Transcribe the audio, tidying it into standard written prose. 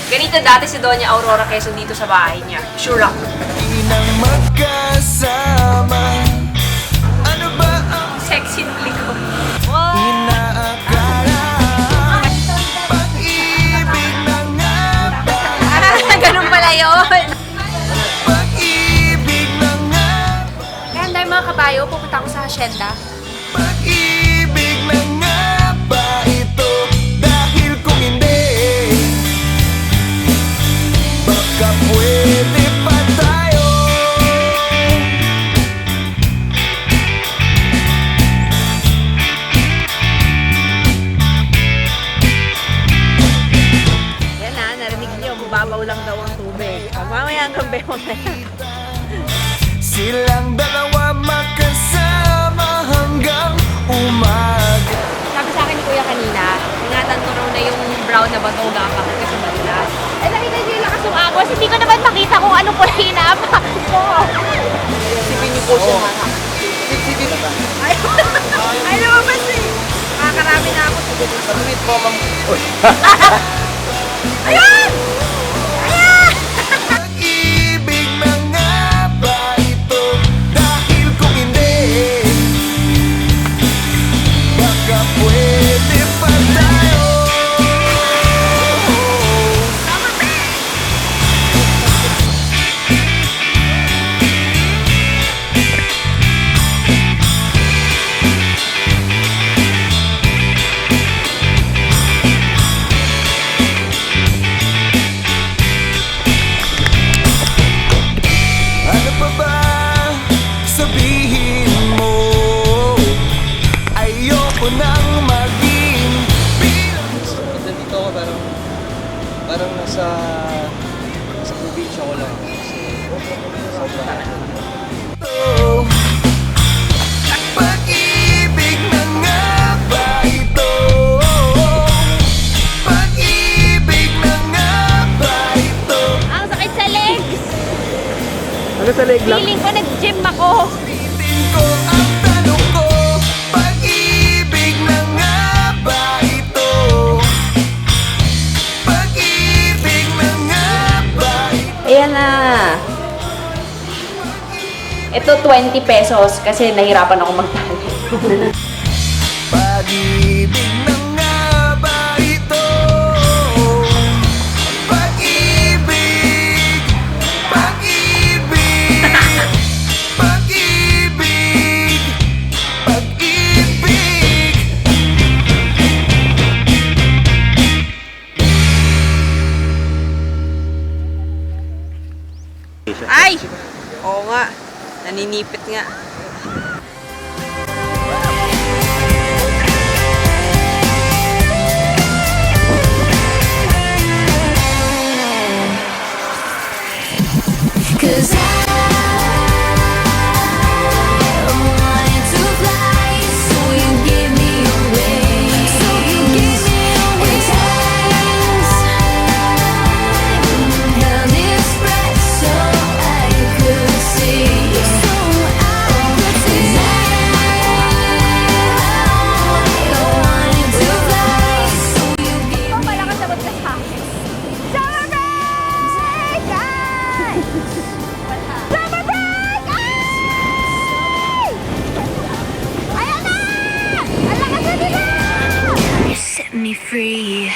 Ganito dati si Doña Aurora Quezon dito sa bahay niya. Sure ako. Inang magkasama. Ano ba ang Sexy ng likod. inaakala? Pag-ibig na nga ba? Ganun pala yun. Pag-ibig na nga ba? Kaya dahil mga kabayo, pupunta ako sa hacienda. Pag-ibig na nga ba ito? Dahil kung hindi, baka pwede pa tayo. Yan na, narinig niyo, mababaw lang daw ang tubig. Mamaya hanggang bewang na yan. Silang dalawa magkasama hanggang umaga. Sabi sa akin ni Kuya kanina, ingatan ko raw na yung brown na bato gapang kasi madulas. Eh, nakita niyo yung lakas ng agos. Hindi ko naman makita kung ano po yung inaapak ko. Sipin niyo po siya, ha? Sipin na ba? Ay, lumabas eh. Makakarami na ako. Pag-meet po, ma'am. Ayan! Ayan! Pag-ibig na nga ba ito? Dahil kung hindi, baka pwede pa tayo. Ano pa ba sabihin mo? Ayoko nang maging bilang Nandito ako, parang nasa probinsya ko lang. Kasi sobrang to. Pag-ibig na nga ba ito? Pag-ibig na nga ba ito? Ang sakit sa legs. Ano sa leg lang? Feeling ko nag-gym ako. Ulitin ko ang tanong ko. Pag-ibig na nga ba ito? Pag-ibig na nga ba ito? Ayan na. Ito 20 pesos kasi nahirapan ako magtali. Pag-ibig na nga ba ito? Pag-ibig, pag-ibig, pag-ibig, pag-ibig. Ay! Oo nga. Naninipit nga. Cause I wanted to fly, so you give me away. So you give me away. Times held its breath so I could see. So I could see. I wanted to fly, so you give me. Malakas sagot ka sa akin. Summer break! Ay! Summer break! Ay! Ayan na! Ang lakas na nila! Set me free.